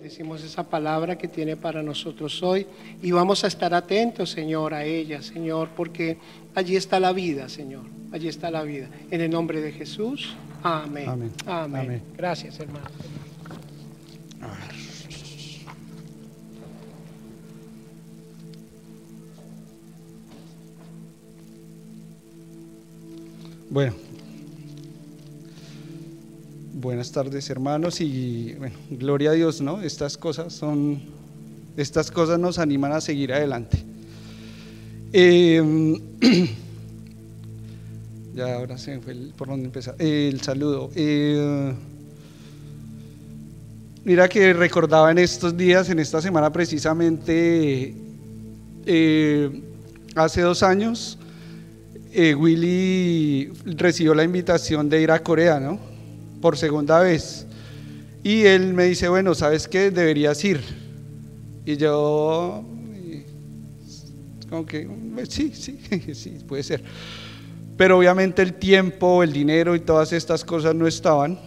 bendecimos esa palabra que tiene para nosotros hoy y vamos a estar atentos, Señor, a ella, Señor, porque allí está la vida, Señor, allí está la vida. En el nombre de Jesús, amén. Amén. Amén. Amén. Gracias, hermano. A ver. Bueno, buenas tardes, hermanos, y bueno, gloria a Dios, ¿no? Estas cosas nos animan a seguir adelante. Ya ahora se me fue por donde empezar. El saludo. Mira que recordaba en estos días, en esta semana precisamente, hace 2 años, Willy recibió la invitación de ir a Corea, ¿no? Por segunda vez. Y él me dice, bueno, ¿sabes qué? Deberías ir. Y yo, como que, sí, puede ser. Pero obviamente el tiempo, el dinero y todas estas cosas no estaban.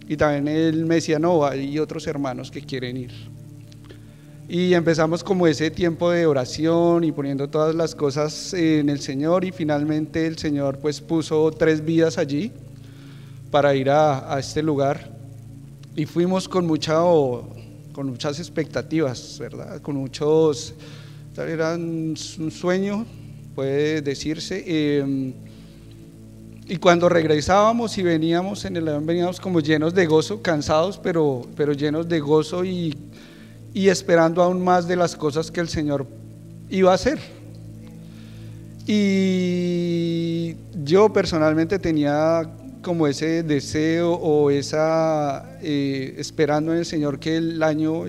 Y también él me decía, no, hay otros hermanos que quieren ir. Y empezamos como ese tiempo de oración y poniendo todas las cosas en el Señor, y finalmente el Señor pues puso 3 vidas allí para ir a este lugar, y fuimos con muchas expectativas, ¿verdad? Era un sueño, puede decirse, y cuando regresábamos y veníamos en el avión, veníamos como llenos de gozo, cansados, pero llenos de gozo y esperando aún más de las cosas que el Señor iba a hacer. Y yo personalmente tenía como ese deseo o esperando en el Señor que el año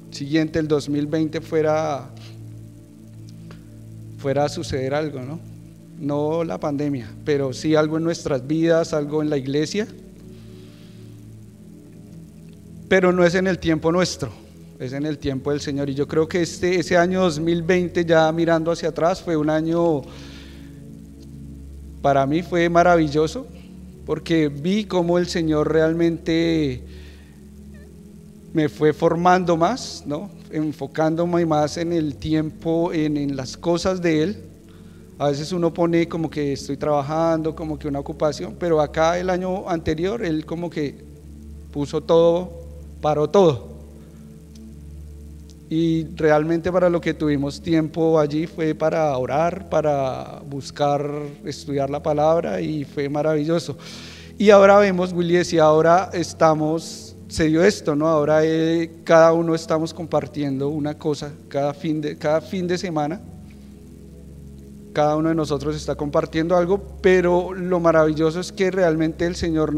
siguiente, el 2020, fuera a suceder algo, ¿no? No la pandemia, pero sí algo en nuestras vidas, algo en la iglesia, pero no es en el tiempo nuestro, es en el tiempo del Señor. Y yo creo que ese año 2020, ya mirando hacia atrás, fue un año, para mí fue maravilloso, porque vi cómo el Señor realmente me fue formando más, ¿no? Enfocándome más en el tiempo, en las cosas de Él. A veces uno pone como que estoy trabajando, como que una ocupación, pero acá el año anterior Él como que puso todo, paró todo. Y realmente para lo que tuvimos tiempo allí fue para orar, para buscar, estudiar la palabra, y fue maravilloso. Y ahora vemos, Willy decía, ahora se dio esto, ¿no? Ahora cada uno estamos compartiendo una cosa, cada fin de semana, cada uno de nosotros está compartiendo algo, pero lo maravilloso es que realmente el Señor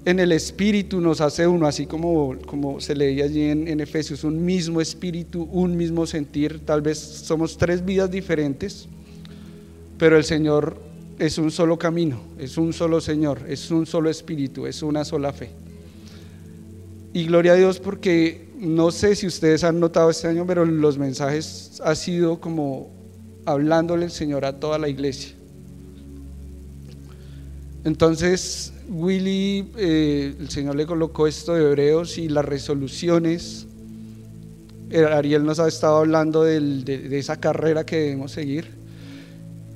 en el espíritu nos hace uno, así como se leía allí en Efesios, un mismo espíritu, un mismo sentir. Tal vez somos 3 vidas diferentes, pero el Señor es un solo camino, es un solo Señor, es un solo espíritu, es una sola fe. Y gloria a Dios, porque no sé si ustedes han notado este año, pero los mensajes ha sido como hablándole el Señor a toda la iglesia. Entonces Willy, el Señor le colocó esto de Hebreos y las resoluciones. Ariel nos ha estado hablando de esa carrera que debemos seguir,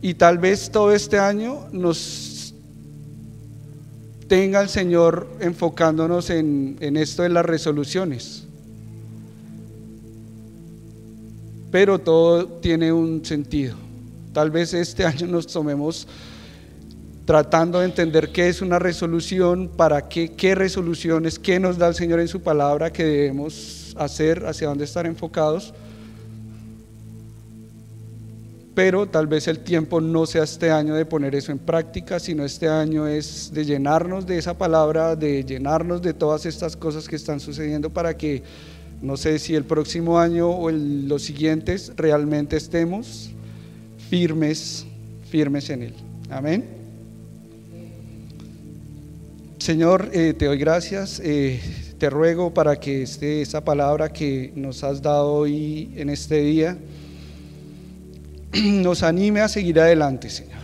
y tal vez todo este año nos tenga el Señor enfocándonos en esto de las resoluciones, pero todo tiene un sentido. Tal vez este año nos tomemos tratando de entender qué es una resolución, para qué resoluciones, qué nos da el Señor en su palabra que debemos hacer, hacia dónde estar enfocados. Pero tal vez el tiempo no sea este año de poner eso en práctica, sino este año es de llenarnos de esa palabra, de llenarnos de todas estas cosas que están sucediendo, para que, no sé si el próximo año o los siguientes, realmente estemos firmes en Él. Amén. Señor, te doy gracias, te ruego para que esa palabra que nos has dado hoy en este día nos anime a seguir adelante, Señor,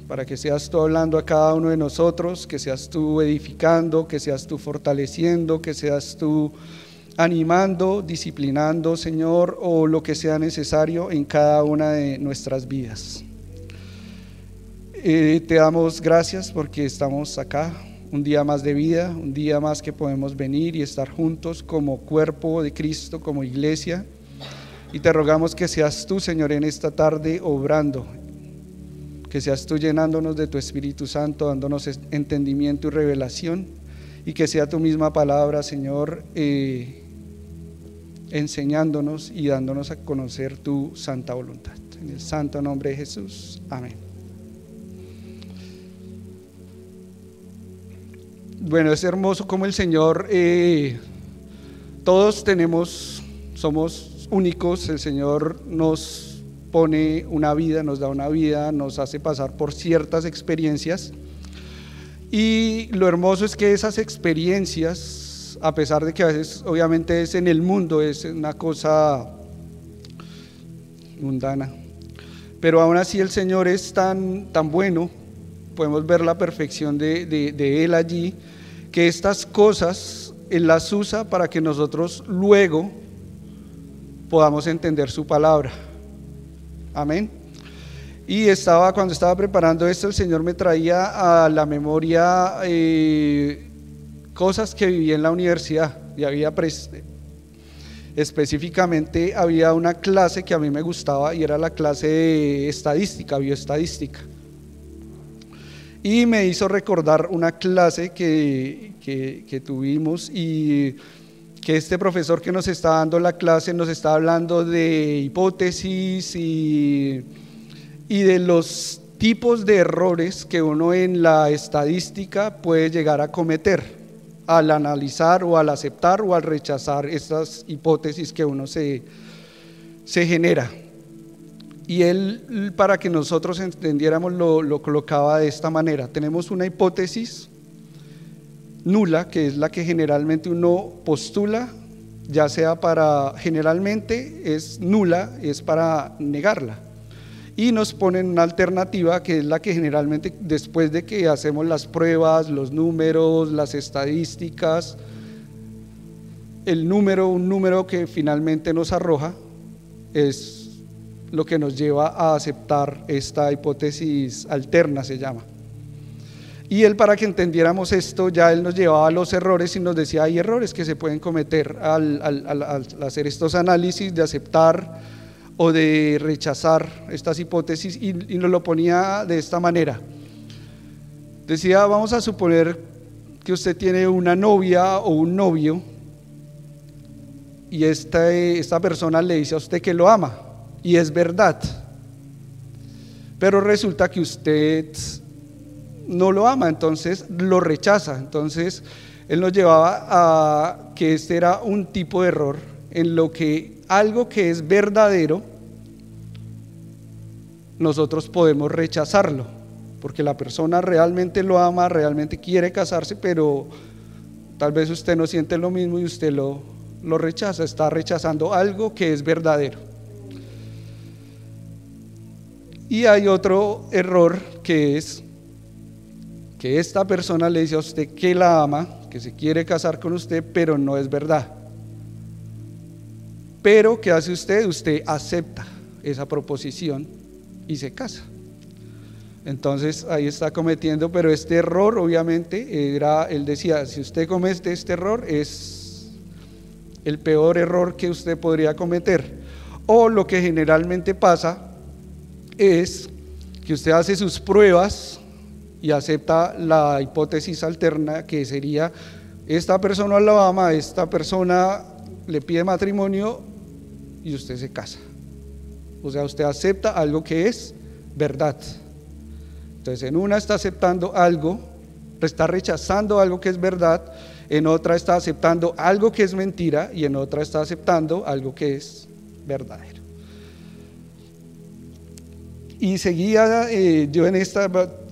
para que seas tú hablando a cada uno de nosotros, que seas tú edificando, que seas tú fortaleciendo, que seas tú animando, disciplinando, Señor, o lo que sea necesario en cada una de nuestras vidas. Te damos gracias porque estamos acá, un día más de vida, un día más que podemos venir y estar juntos como cuerpo de Cristo, como iglesia, y te rogamos que seas tú, Señor, en esta tarde obrando, que seas tú llenándonos de tu Espíritu Santo, dándonos entendimiento y revelación, y que sea tu misma palabra, Señor, enseñándonos y dándonos a conocer tu santa voluntad. En el santo nombre de Jesús, amén. Bueno, es hermoso como el Señor, todos somos únicos, el Señor nos pone una vida, nos da una vida, nos hace pasar por ciertas experiencias, y lo hermoso es que esas experiencias, a pesar de que a veces obviamente es en el mundo, es una cosa mundana, pero aún así el Señor es tan bueno, podemos ver la perfección de Él allí, que estas cosas Él las usa para que nosotros luego podamos entender su palabra. Amén. Y cuando estaba preparando esto, el Señor me traía a la memoria cosas que viví en la universidad, y específicamente había una clase que a mí me gustaba, y era la clase de estadística, bioestadística, y me hizo recordar una clase que tuvimos, y que este profesor que nos está dando la clase nos está hablando de hipótesis y de los tipos de errores que uno en la estadística puede llegar a cometer al analizar o al aceptar o al rechazar estas hipótesis que uno se genera. Y él, para que nosotros entendiéramos, lo colocaba de esta manera: tenemos una hipótesis nula, que es la que generalmente uno postula, ya sea generalmente es nula, es para negarla, y nos ponen una alternativa que es la que generalmente, después de que hacemos las pruebas, los números, las estadísticas, un número que finalmente nos arroja, es lo que nos lleva a aceptar esta hipótesis alterna, se llama. Y él, para que entendiéramos esto, ya él nos llevaba a los errores y nos decía: hay errores que se pueden cometer al hacer estos análisis, de aceptar o de rechazar estas hipótesis, y nos lo ponía de esta manera. Decía: vamos a suponer que usted tiene una novia o un novio, y esta persona le dice a usted que lo ama, y es verdad, pero resulta que usted no lo ama, entonces lo rechaza. Entonces él nos llevaba a que este era un tipo de error en lo que algo que es verdadero nosotros podemos rechazarlo, porque la persona realmente lo ama, realmente quiere casarse, pero tal vez usted no siente lo mismo y usted lo rechaza, está rechazando algo que es verdadero. Y hay otro error, que es que esta persona le dice a usted que la ama, que se quiere casar con usted, pero no es verdad. Pero ¿qué hace usted? Usted acepta esa proposición y se casa. Entonces ahí está cometiendo, pero este error obviamente él decía: si usted comete este error, es el peor error que usted podría cometer. O lo que generalmente pasa es que usted hace sus pruebas y acepta la hipótesis alterna, que sería: esta persona lo ama, esta persona le pide matrimonio y usted se casa. O sea, usted acepta algo que es verdad. Entonces, en una está aceptando algo, está rechazando algo que es verdad, en otra está aceptando algo que es mentira, y en otra está aceptando algo que es verdadero. Y seguía yo en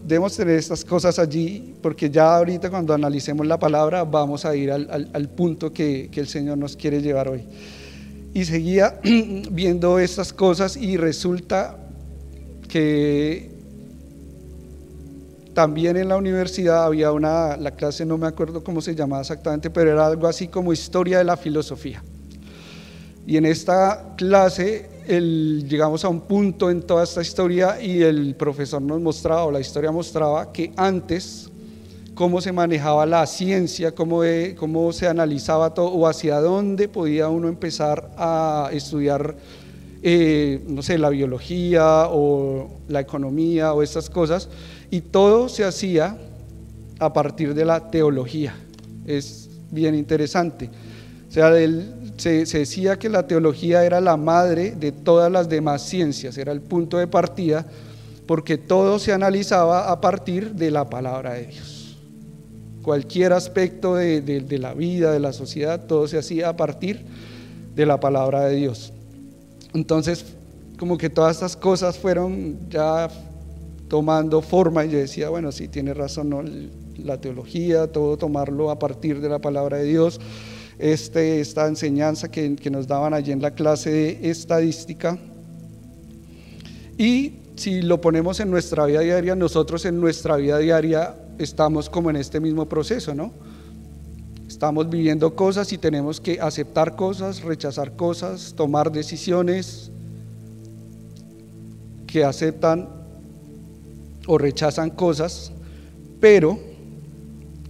debemos tener estas cosas allí, porque ya ahorita, cuando analicemos la palabra, vamos a ir al punto que el Señor nos quiere llevar hoy. Y seguía viendo estas cosas, y resulta que también en la universidad había la clase, no me acuerdo cómo se llamaba exactamente, pero era algo así como historia de la filosofía. Y en esta clase llegamos a un punto en toda esta historia y el profesor nos mostraba, o la historia mostraba, que antes cómo se manejaba la ciencia, cómo se analizaba todo, o hacia dónde podía uno empezar a estudiar, no sé, la biología o la economía o estas cosas, y todo se hacía a partir de la teología. Es bien interesante. O sea, se decía que la teología era la madre de todas las demás ciencias, era el punto de partida, porque todo se analizaba a partir de la palabra de Dios. Cualquier aspecto de la vida, de la sociedad, todo se hacía a partir de la palabra de Dios. Entonces, como que todas estas cosas fueron ya tomando forma, y yo decía, bueno, sí, tiene razón, ¿no? La teología, todo tomarlo a partir de la palabra de Dios. Esta enseñanza que nos daban allí en la clase de estadística. Y si lo ponemos en nuestra vida diaria, nosotros en nuestra vida diaria estamos como en este mismo proceso, ¿no? Estamos viviendo cosas y tenemos que aceptar cosas, rechazar cosas, tomar decisiones que aceptan o rechazan cosas, pero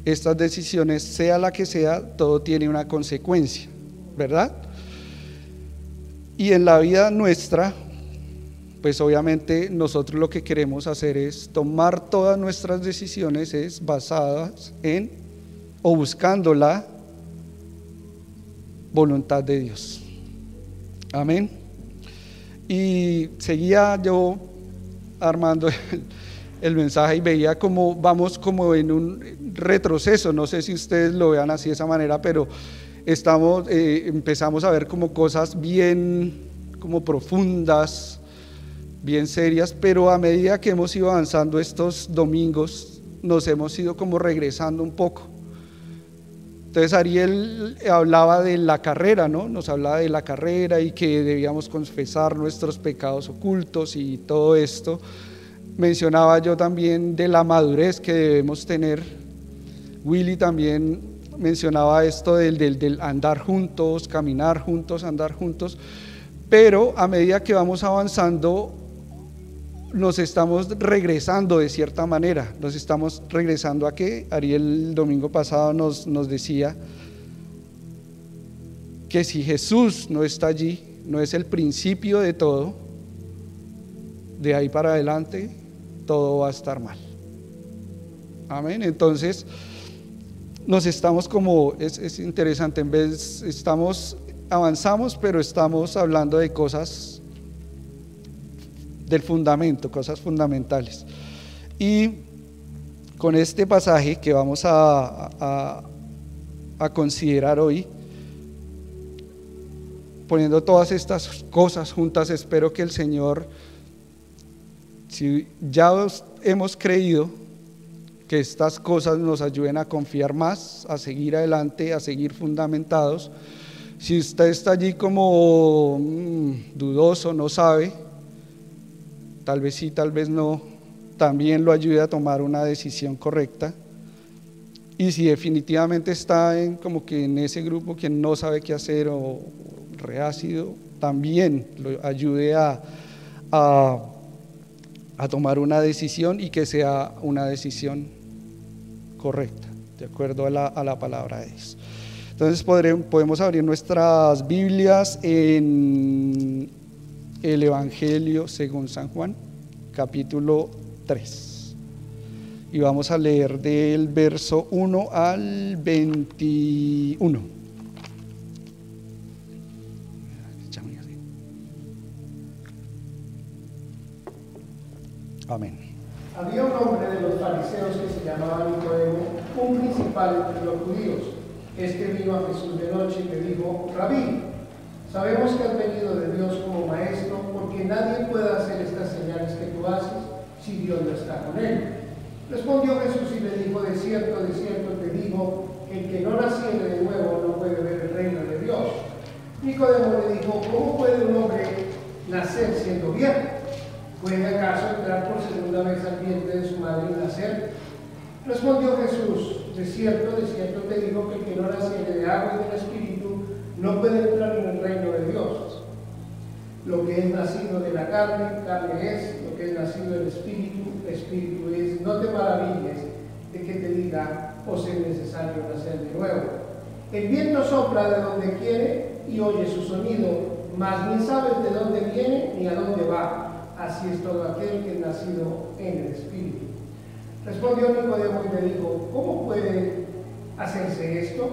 estas decisiones, sea la que sea, todo tiene una consecuencia, ¿verdad? Y en la vida nuestra, pues obviamente nosotros lo que queremos hacer es tomar todas nuestras decisiones basadas en o buscando la voluntad de Dios. Amén. Y seguía yo armando el mensaje y veía como vamos como en un retroceso. No sé si ustedes lo vean así de esa manera, pero empezamos a ver como cosas bien como profundas, bien serias, pero a medida que hemos ido avanzando estos domingos nos hemos ido como regresando un poco. Entonces Ariel hablaba de la carrera, ¿no? Nos hablaba de la carrera y que debíamos confesar nuestros pecados ocultos y todo esto. Mencionaba yo también de la madurez que debemos tener. Willy también mencionaba esto del andar juntos, caminar juntos, andar juntos. Pero a medida que vamos avanzando, nos estamos regresando de cierta manera. Nos estamos regresando a que Ariel el domingo pasado nos decía que si Jesús no está allí, no es el principio de todo, de ahí para adelante todo va a estar mal. Amén. Entonces nos estamos como, es interesante, en vez avanzamos, pero estamos hablando de cosas del fundamento, cosas fundamentales. Y con este pasaje que vamos a considerar hoy, poniendo todas estas cosas juntas, espero que el Señor, si ya hemos creído, que estas cosas nos ayuden a confiar más, a seguir adelante, a seguir fundamentados. Si usted está allí como dudoso, no sabe, tal vez sí, tal vez no, también lo ayude a tomar una decisión correcta. Y si definitivamente está como que en ese grupo que no sabe qué hacer o reácido, también lo ayude a tomar una decisión y que sea una decisión correcta, de acuerdo a la palabra de Dios. Entonces podemos abrir nuestras Biblias en el Evangelio según San Juan, capítulo 3. Y vamos a leer del verso 1 al 21. Amén. Había un hombre de los fariseos que se llamaba Nicodemo, un principal entre los judíos. Este vino a Jesús de noche y le dijo: Rabí, sabemos que has venido de Dios como maestro, porque nadie puede hacer estas señales que tú haces si Dios no está con él. Respondió Jesús y le dijo: de cierto te digo, que el que no naciere de nuevo no puede ver el reino de Dios. Nicodemo le dijo: ¿cómo puede un hombre nacer siendo viejo? ¿Puede acaso entrar por segunda vez al vientre de su madre y nacer? Respondió Jesús: de cierto te digo que el que no naciere de agua y del Espíritu no puede entrar en el reino de Dios. Lo que es nacido de la carne, carne es; lo que es nacido del Espíritu, Espíritu es. No te maravilles de que te diga: os es necesario nacer de nuevo. El viento sopla de donde quiere y oye su sonido, mas ni sabes de dónde viene ni a dónde va. Así es todo aquel que es nacido en el Espíritu. Respondió Nicodemo y le dijo: ¿cómo puede hacerse esto?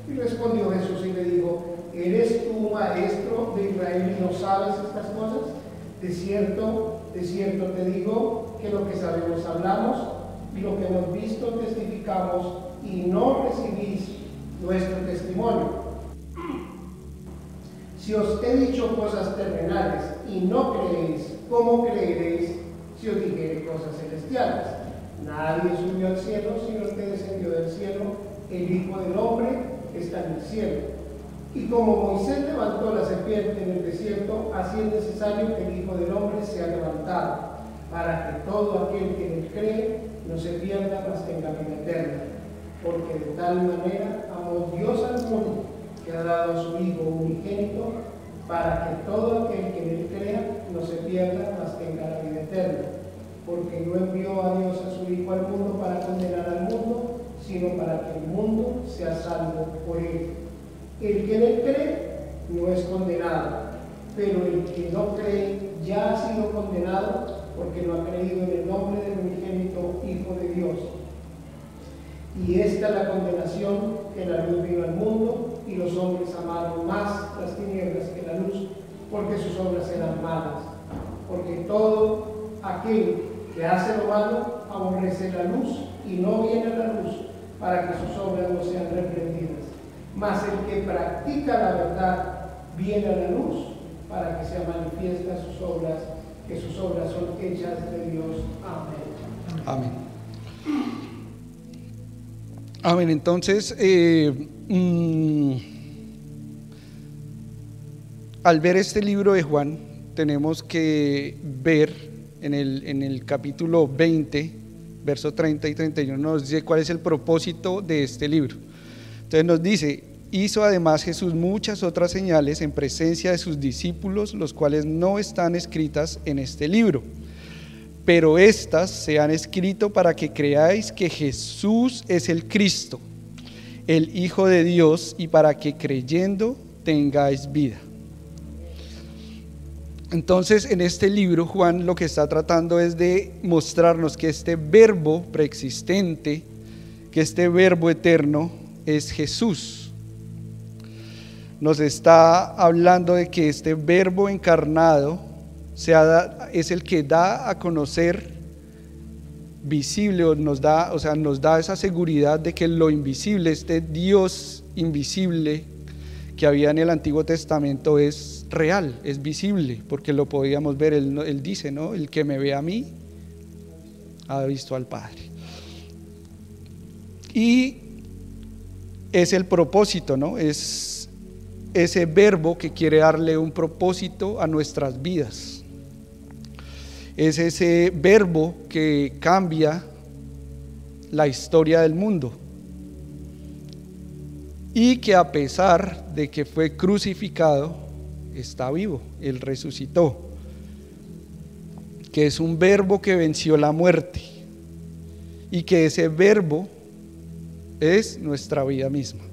Y respondió Jesús y le dijo: ¿eres tú maestro de Israel y no sabes estas cosas? De cierto te digo que lo que sabemos hablamos y lo que hemos visto testificamos, y no recibís nuestro testimonio. Si os he dicho cosas terrenales y no creéis, ¿cómo creeréis si os dijere cosas celestiales? Nadie subió al cielo sino el que descendió del cielo, el Hijo del Hombre que está en el cielo. Y como Moisés levantó la serpiente en el desierto, así es necesario que el Hijo del Hombre sea levantado, para que todo aquel que en él cree no se pierda, mas tenga vida eterna. Porque de tal manera amó Dios al mundo, que ha dado a su Hijo unigénito, para que todo aquel que en él crea no se pierda, mas tenga la vida eterna. Porque no envió a Dios a su Hijo al mundo para condenar al mundo, sino para que el mundo sea salvo por él. El que en él cree no es condenado, pero el que no cree ya ha sido condenado, porque no ha creído en el nombre del unigénito Hijo de Dios. Y esta es la condenación, que la luz vino al mundo, y los hombres amaron más las tinieblas que la luz, porque sus obras eran malas. Porque todo aquel que hace lo malo aborrece la luz y no viene a la luz, para que sus obras no sean reprendidas. Mas el que practica la verdad viene a la luz, para que sea manifiesta sus obras, que sus obras son hechas de Dios. Amén. Amén. Amén. Entonces, al ver este libro de Juan, tenemos que ver en el capítulo 20, verso 30 y 31, nos dice cuál es el propósito de este libro. Entonces nos dice: hizo además Jesús muchas otras señales en presencia de sus discípulos, los cuales no están escritas en este libro, pero estas se han escrito para que creáis que Jesús es el Cristo, el Hijo de Dios, y para que creyendo tengáis vida. Entonces, en este libro, Juan lo que está tratando es de mostrarnos que este verbo preexistente, que este verbo eterno es Jesús. Nos está hablando de que este verbo encarnado es el que da a conocer visible, o nos da esa seguridad de que lo invisible, este Dios invisible que había en el Antiguo Testamento, es real, es visible, porque lo podíamos ver. Él dice, ¿no? El que me ve a mí ha visto al Padre. Y es el propósito, ¿no? Es ese verbo que quiere darle un propósito a nuestras vidas. Es ese verbo que cambia la historia del mundo, y que a pesar de que fue crucificado, está vivo. Él resucitó, que es un verbo que venció la muerte, y que ese verbo es nuestra vida misma.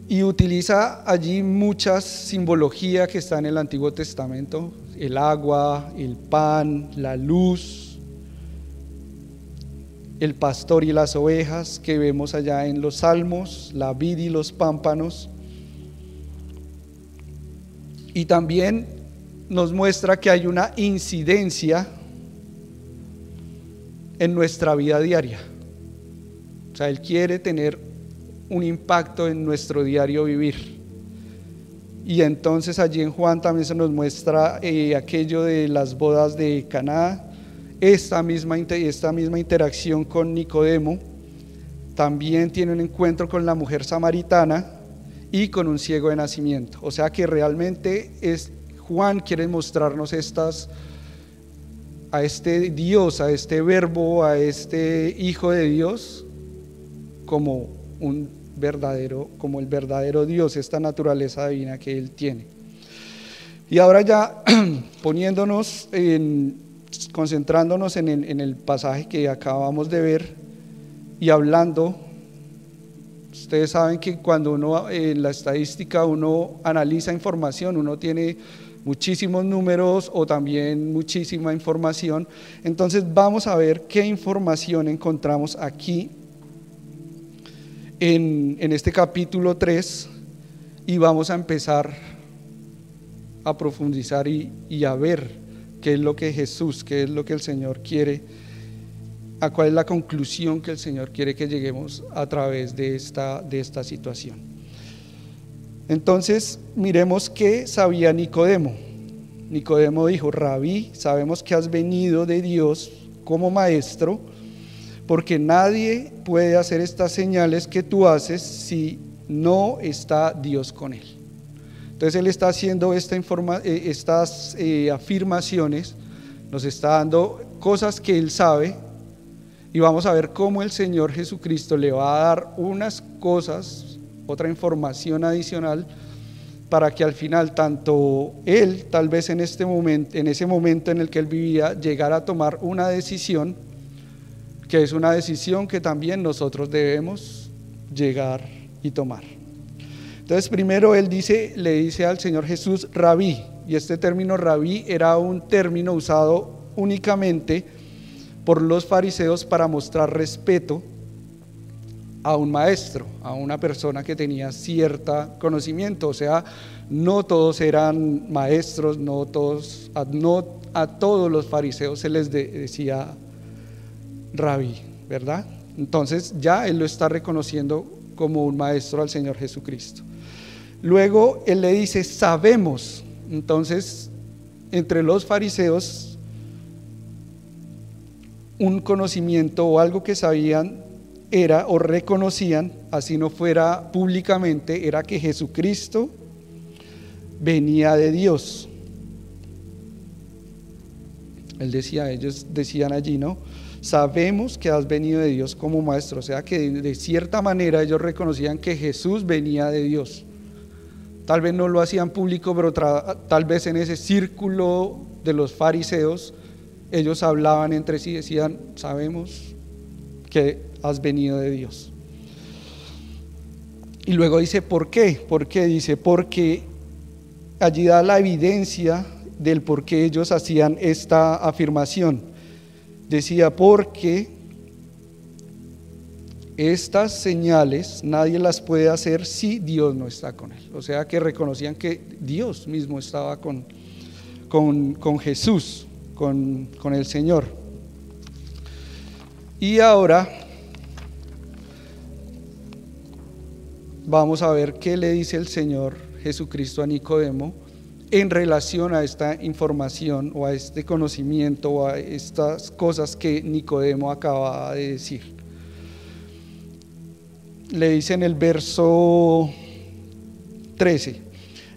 Y utiliza allí muchas simbologías que están en el Antiguo Testamento: el agua, el pan, la luz, el pastor y las ovejas que vemos allá en los Salmos, la vid y los pámpanos. Y también nos muestra que hay una incidencia en nuestra vida diaria. O sea, Él quiere tener un impacto en nuestro diario vivir. Y entonces allí en Juan también se nos muestra aquello de las bodas de Caná, esta misma interacción con Nicodemo. También tiene un encuentro con la mujer samaritana y con un ciego de nacimiento. O sea que realmente Juan quiere mostrarnos a este Dios, a este Verbo, a este Hijo de Dios, como el verdadero Dios, esta naturaleza divina que Él tiene. Y ahora ya concentrándonos en el pasaje que acabamos de ver y hablando, ustedes saben que cuando uno en la estadística uno analiza información, uno tiene muchísimos números o también muchísima información. Entonces vamos a ver qué información encontramos aquí en este capítulo 3 y vamos a empezar a profundizar y a ver qué es lo que qué es lo que el Señor quiere, a cuál es la conclusión que el Señor quiere que lleguemos a través de esta situación. Entonces miremos qué sabía Nicodemo. Nicodemo dijo: Rabí, sabemos que has venido de Dios como maestro, porque nadie puede hacer estas señales que tú haces si no está Dios con él. Entonces él está haciendo estas afirmaciones, nos está dando cosas que él sabe, y vamos a ver cómo el Señor Jesucristo le va a dar unas cosas, otra información adicional, para que al final tanto él, tal vez en ese momento en el que él vivía, llegara a tomar una decisión, que es una decisión que también nosotros debemos llegar y tomar. Entonces primero le dice al Señor Jesús Rabí, y este término Rabí era un término usado únicamente por los fariseos para mostrar respeto a un maestro, a una persona que tenía cierto conocimiento. O sea, no todos eran maestros, no a todos los fariseos se les decía Rabí, ¿verdad? Entonces ya él lo está reconociendo como un maestro al Señor Jesucristo. Luego él le dice sabemos. Entonces entre los fariseos un conocimiento o algo que sabían era, o reconocían, así no fuera públicamente, era que Jesucristo venía de Dios. Ellos decían allí, ¿no? Sabemos que has venido de Dios como maestro. O sea que de cierta manera ellos reconocían que Jesús venía de Dios. Tal vez no lo hacían público, pero tal vez en ese círculo de los fariseos ellos hablaban entre sí, decían: sabemos que has venido de Dios. Y luego dice ¿por qué? ¿Por qué? Dice porque allí da la evidencia del por qué ellos hacían esta afirmación. Decía: porque estas señales nadie las puede hacer si Dios no está con él. O sea que reconocían que Dios mismo estaba con Jesús, con el Señor. Y ahora vamos a ver qué le dice el Señor Jesucristo a Nicodemo en relación a esta información o a este conocimiento o a estas cosas que Nicodemo acaba de decir. Le dice en el verso 13: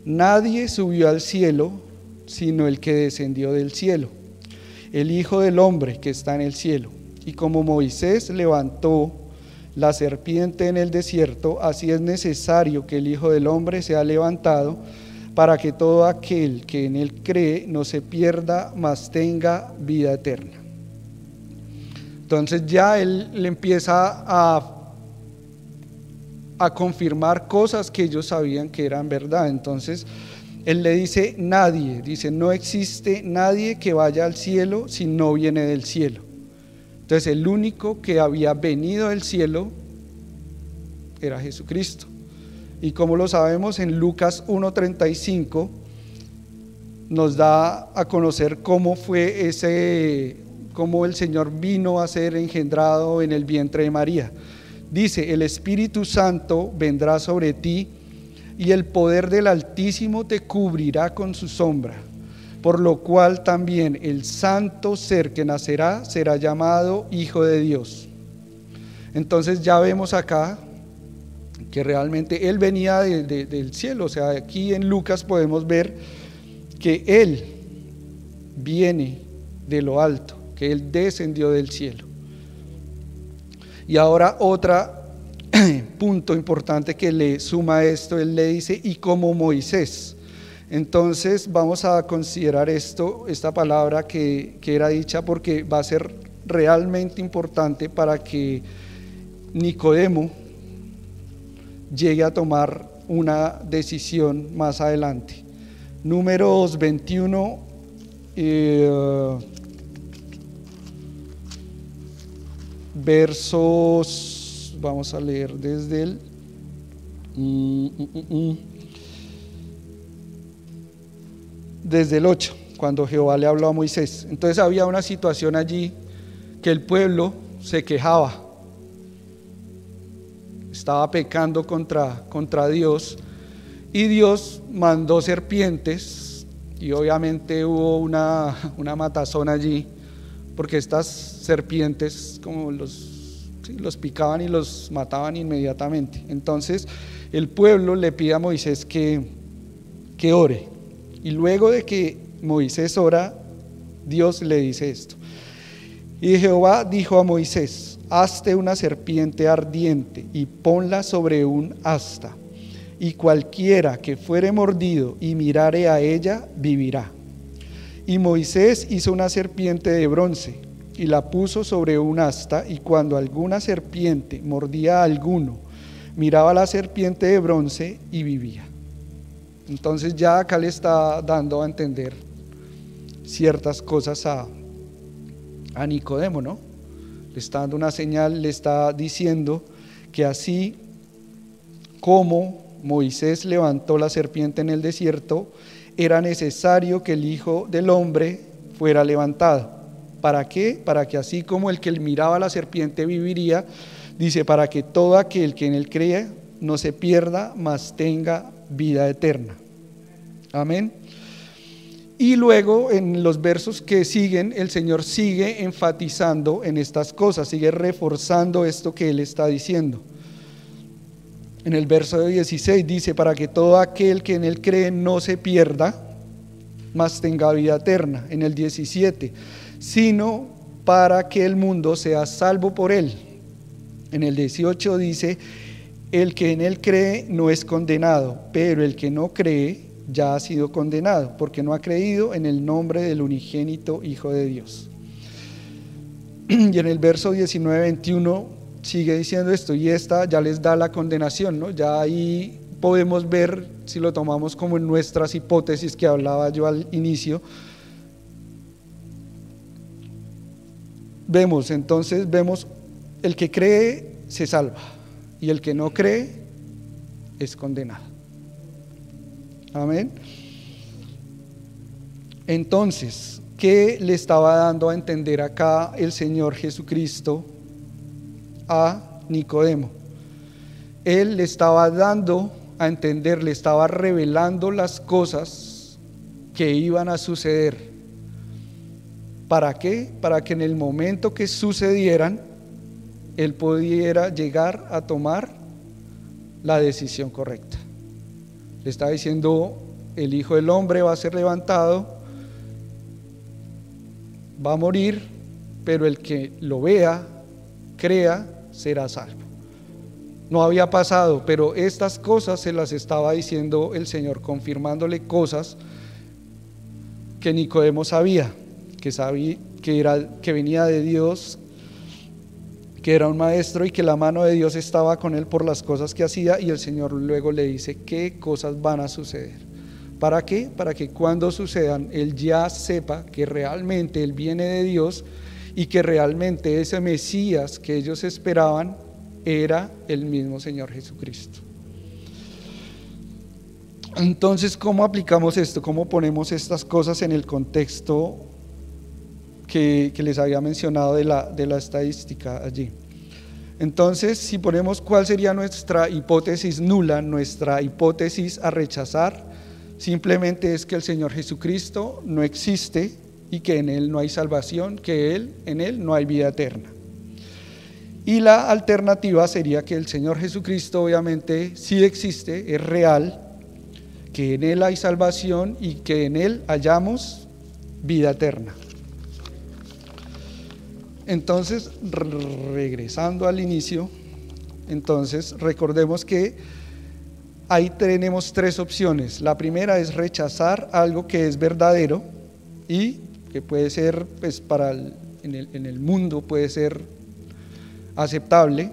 nadie subió al cielo sino el que descendió del cielo, el Hijo del Hombre que está en el cielo. Y como Moisés levantó la serpiente en el desierto, así es necesario que el Hijo del Hombre sea levantado, para que todo aquel que en él cree no se pierda, mas tenga vida eterna. Entonces ya él le empieza a confirmar cosas que ellos sabían que eran verdad. Entonces él le dice nadie, dice no existe nadie que vaya al cielo si no viene del cielo. Entonces el único que había venido del cielo era Jesucristo. Y como lo sabemos, en Lucas 1:35 nos da a conocer cómo cómo el Señor vino a ser engendrado en el vientre de María. Dice: el Espíritu Santo vendrá sobre ti y el poder del Altísimo te cubrirá con su sombra, por lo cual también el santo ser que nacerá será llamado Hijo de Dios. Entonces ya vemos acá que realmente él venía del cielo. O sea, aquí en Lucas podemos ver que Él viene de lo alto, que Él descendió del cielo. Y ahora otro punto importante que le suma a esto, Él le dice, y como Moisés. Entonces vamos a considerar esta palabra que era dicha, porque va a ser realmente importante para que Nicodemo llegue a tomar una decisión más adelante. Números 21, versos, vamos a leer desde el desde el 8, cuando Jehová le habló a Moisés. Entonces había una situación allí que el pueblo se quejaba, estaba pecando contra Dios, y Dios mandó serpientes, y obviamente hubo una matazón allí, porque estas serpientes como los picaban y los mataban inmediatamente. Entonces el pueblo le pide a Moisés que ore, y luego de que Moisés ora, Dios le dice esto: y Jehová dijo a Moisés: hazte una serpiente ardiente y ponla sobre un asta, y cualquiera que fuere mordido y mirare a ella vivirá. Y Moisés hizo una serpiente de bronce y la puso sobre un asta, y cuando alguna serpiente mordía a alguno, miraba la serpiente de bronce y vivía. Entonces ya acá le está dando a entender ciertas cosas a Nicodemo, ¿no? Le está dando una señal, le está diciendo que así como Moisés levantó la serpiente en el desierto, era necesario que el Hijo del Hombre fuera levantado. ¿Para qué? Para que así como el que miraba a la serpiente viviría, dice, para que todo aquel que en él cree no se pierda, mas tenga vida eterna. Amén. Y luego en los versos que siguen, el Señor sigue enfatizando en estas cosas, sigue reforzando esto que Él está diciendo. En el verso 16 dice, para que todo aquel que en Él cree no se pierda, mas tenga vida eterna. En el 17, sino para que el mundo sea salvo por Él. En el 18 dice, el que en Él cree no es condenado, pero el que no cree ya ha sido condenado, porque no ha creído en el nombre del unigénito Hijo de Dios. Y en el verso 19-21 sigue diciendo esto, y esta ya les da la condenación, ¿no? Ya ahí podemos ver, si lo tomamos como en nuestras hipótesis que hablaba yo al inicio, vemos el que cree se salva, y el que no cree es condenado. Amén. Entonces, ¿qué le estaba dando a entender acá el Señor Jesucristo a Nicodemo? Él le estaba dando a entender, le estaba revelando las cosas que iban a suceder. ¿Para qué? Para que en el momento que sucedieran, él pudiera llegar a tomar la decisión correcta. Le está diciendo, el Hijo del Hombre va a ser levantado, va a morir, pero el que lo vea, crea, será salvo. No había pasado, pero estas cosas se las estaba diciendo el Señor, confirmándole cosas que Nicodemo sabía, que venía de Dios, que era un maestro y que la mano de Dios estaba con él por las cosas que hacía, y el Señor luego le dice qué cosas van a suceder. ¿Para qué? Para que cuando sucedan él ya sepa que realmente él viene de Dios y que realmente ese Mesías que ellos esperaban era el mismo Señor Jesucristo. Entonces, ¿cómo aplicamos esto? ¿Cómo ponemos estas cosas en el contexto que les había mencionado de la estadística allí? Entonces, si ponemos cuál sería nuestra hipótesis nula, nuestra hipótesis a rechazar, simplemente es que el Señor Jesucristo no existe y que en Él no hay salvación, que en Él no hay vida eterna. Y la alternativa sería que el Señor Jesucristo obviamente sí existe, es real, que en Él hay salvación y que en Él hallamos vida eterna. Entonces, regresando al inicio, entonces recordemos que ahí tenemos tres opciones. La primera es rechazar algo que es verdadero y que puede ser, pues en el mundo puede ser aceptable.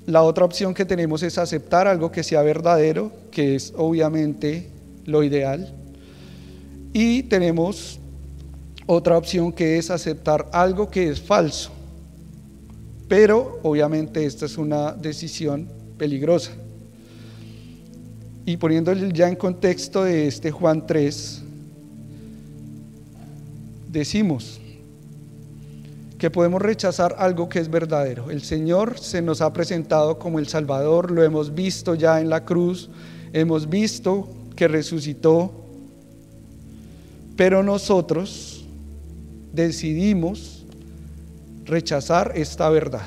La otra opción que tenemos es aceptar algo que sea verdadero, que es obviamente lo ideal. Y tenemos otra opción que es aceptar algo que es falso. Pero obviamente esta es una decisión peligrosa. Y poniéndole ya en contexto de este Juan 3, decimos que podemos rechazar algo que es verdadero. El Señor se nos ha presentado como el Salvador, lo hemos visto ya en la cruz, hemos visto que resucitó, pero nosotros decidimos rechazar esta verdad.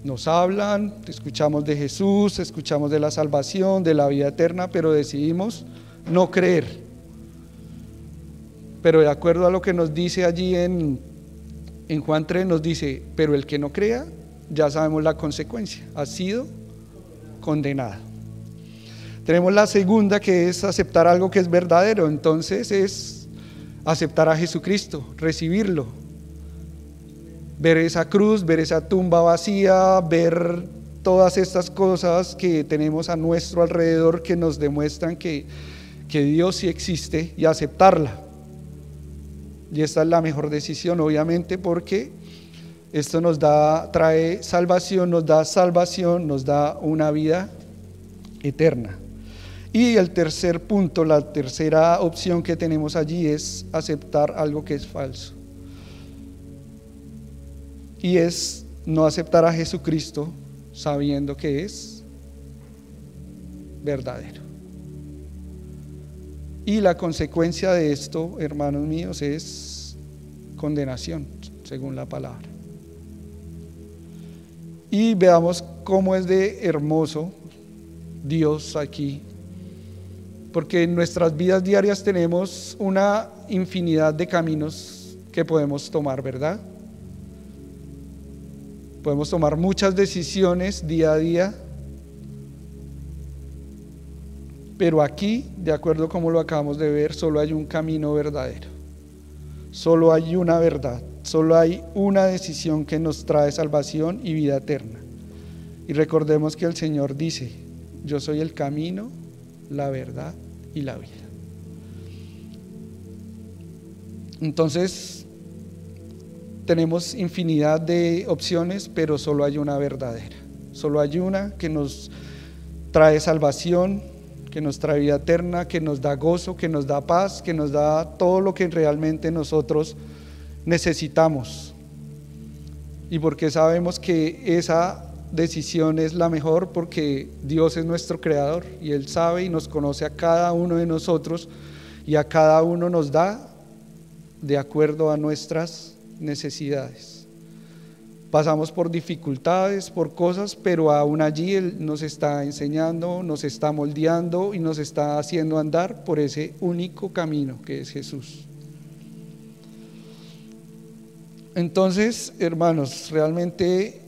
Nos hablan, escuchamos de Jesús, escuchamos de la salvación, de la vida eterna, pero decidimos no creer. Pero de acuerdo a lo que nos dice allí en Juan 3, nos dice, pero el que no crea, ya sabemos la consecuencia, ha sido condenado. Tenemos la segunda, que es aceptar algo que es verdadero. Entonces es aceptar a Jesucristo, recibirlo, ver esa cruz, ver esa tumba vacía, ver todas estas cosas que tenemos a nuestro alrededor que nos demuestran que Dios sí existe, y aceptarla. Y esta es la mejor decisión, obviamente, porque esto trae salvación, nos da una vida eterna. Y el tercer punto, la tercera opción que tenemos allí es aceptar algo que es falso. Y es no aceptar a Jesucristo sabiendo que es verdadero. Y la consecuencia de esto, hermanos míos, es condenación, según la palabra. Y veamos cómo es de hermoso Dios aquí, porque en nuestras vidas diarias tenemos una infinidad de caminos que podemos tomar, ¿verdad? Podemos tomar muchas decisiones día a día, pero aquí, de acuerdo como lo acabamos de ver, solo hay un camino verdadero, solo hay una verdad, solo hay una decisión que nos trae salvación y vida eterna. Y recordemos que el Señor dice, yo soy el camino, la verdad y la vida. Entonces, tenemos infinidad de opciones, pero solo hay una verdadera, solo hay una que nos trae salvación, que nos trae vida eterna, que nos da gozo, que nos da paz, que nos da todo lo que realmente nosotros necesitamos. Y porque sabemos que esa decisión es la mejor, porque Dios es nuestro creador y Él sabe y nos conoce a cada uno de nosotros, y a cada uno nos da de acuerdo a nuestras necesidades. Pasamos por dificultades, por cosas, pero aún allí Él nos está enseñando, nos está moldeando y nos está haciendo andar por ese único camino que es Jesús. Entonces, hermanos, realmente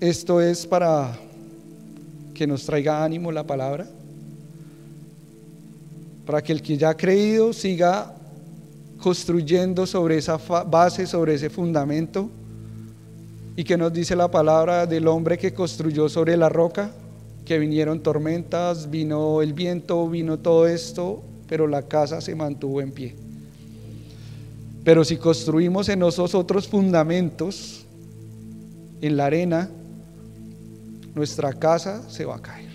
esto es para que nos traiga ánimo la palabra, para que el que ya ha creído siga construyendo sobre esa base, sobre ese fundamento. ¿Y que nos dice la palabra del hombre que construyó sobre la roca? Que vinieron tormentas, vino el viento, vino todo esto, pero la casa se mantuvo en pie. Pero si construimos en esos otros fundamentos, en la arena, nuestra casa se va a caer.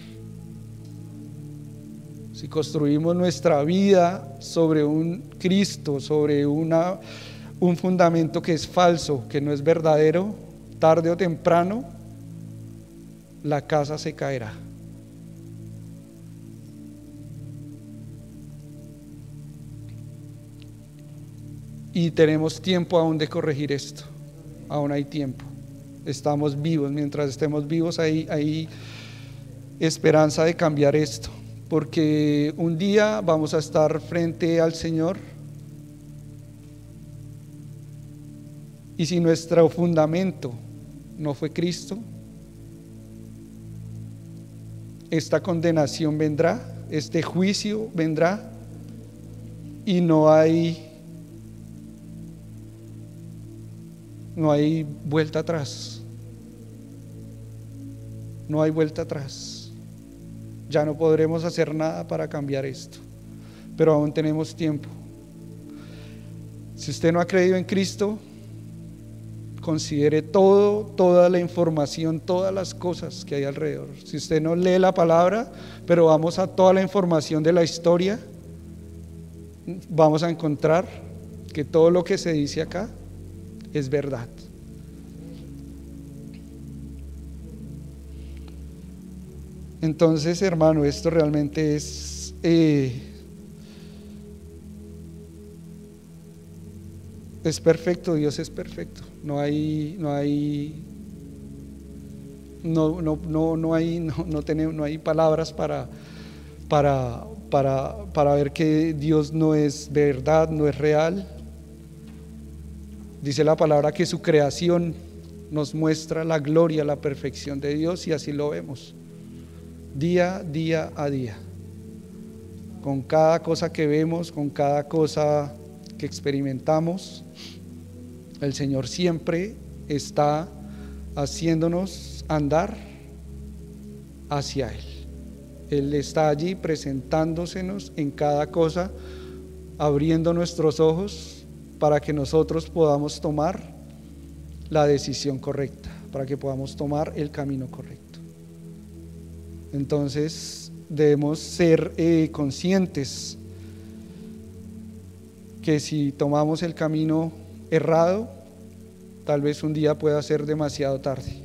Si construimos nuestra vida sobre un Cristo, sobre un fundamento que es falso, que no es verdadero, tarde o temprano la casa se caerá. Y tenemos tiempo aún de corregir esto. Aún hay tiempo. Estamos vivos. Mientras estemos vivos, hay esperanza de cambiar esto, porque un día vamos a estar frente al Señor, y si nuestro fundamento no fue Cristo, esta condenación vendrá, este juicio vendrá, y no hay vuelta atrás. No hay vuelta atrás. Ya no podremos hacer nada para cambiar esto, pero aún tenemos tiempo. Si usted no ha creído en Cristo, considere toda la información, todas las cosas que hay alrededor. Si usted no lee la palabra, pero vamos a toda la información de la historia, vamos a encontrar que todo lo que se dice acá es verdad. Entonces, hermano, esto realmente es perfecto. Dios es perfecto. No hay palabras para ver que Dios no es verdad, no es real. Dice la palabra que su creación nos muestra la gloria, la perfección de Dios, y así lo vemos día a día, con cada cosa que vemos, con cada cosa que experimentamos. El Señor siempre está haciéndonos andar hacia Él. Él está allí presentándosenos en cada cosa, abriendo nuestros ojos para que nosotros podamos tomar la decisión correcta, para que podamos tomar el camino correcto. Entonces debemos ser conscientes que si tomamos el camino errado, tal vez un día pueda ser demasiado tarde,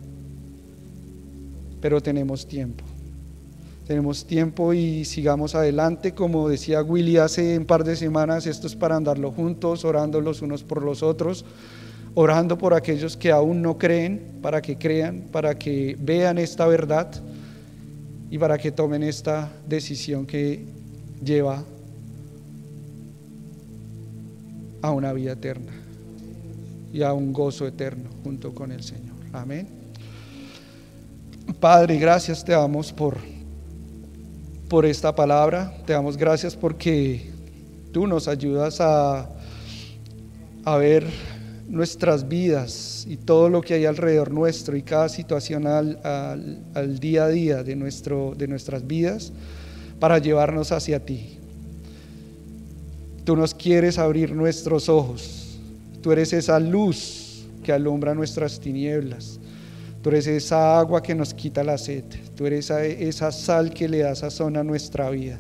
pero tenemos tiempo y sigamos adelante. Como decía Willy hace un par de semanas, esto es para andarlo juntos, orando los unos por los otros, orando por aquellos que aún no creen, para que crean, para que vean esta verdad y para que tomen esta decisión que lleva a una vida eterna y a un gozo eterno junto con el Señor. Amén. Padre, gracias te damos por esta palabra. Te damos gracias porque tú nos ayudas a ver nuestras vidas y todo lo que hay alrededor nuestro y cada situación al día a día de nuestras vidas, para llevarnos hacia ti. Tú nos quieres abrir nuestros ojos. Tú eres esa luz que alumbra nuestras tinieblas. Tú eres esa agua que nos quita la sed. Tú eres esa sal que le da sazón a nuestra vida.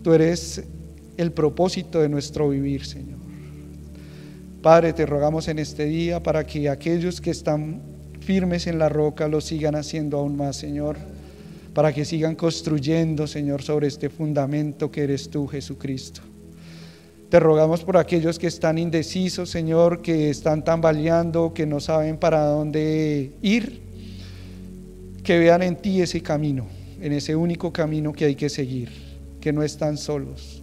Tú eres el propósito de nuestro vivir, Señor. Padre, te rogamos en este día para que aquellos que están firmes en la roca lo sigan haciendo aún más, Señor, para que sigan construyendo, Señor, sobre este fundamento que eres tú, Jesucristo. Te rogamos por aquellos que están indecisos, Señor, que están tambaleando, que no saben para dónde ir, que vean en ti ese camino, en ese único camino que hay que seguir, que no están solos,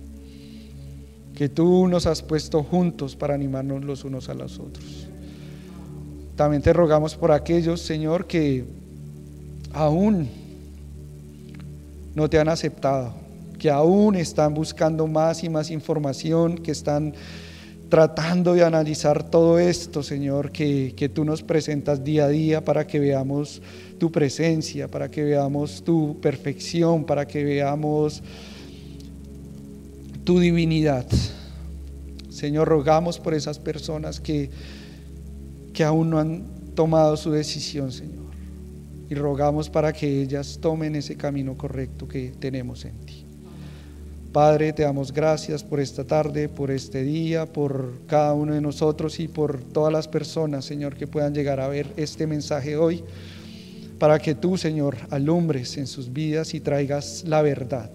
que tú nos has puesto juntos para animarnos los unos a los otros. También te rogamos por aquellos, Señor, que aún no te han aceptado, que aún están buscando más y más información, que están tratando de analizar todo esto, Señor, que tú nos presentas día a día, para que veamos tu presencia, para que veamos tu perfección, para que veamos tu divinidad. Señor, rogamos por esas personas que aún no han tomado su decisión, Señor, y rogamos para que ellas tomen ese camino correcto que tenemos en ti. Padre, te damos gracias por esta tarde, por este día, por cada uno de nosotros y por todas las personas, Señor, que puedan llegar a ver este mensaje hoy, para que tú, Señor, alumbres en sus vidas y traigas la verdad,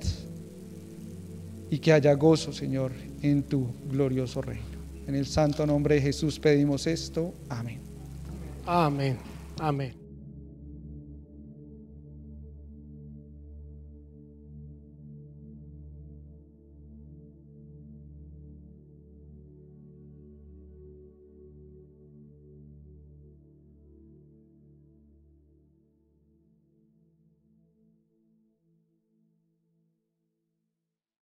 y que haya gozo, Señor, en tu glorioso reino. En el santo nombre de Jesús pedimos esto. Amén. Amén. Amén.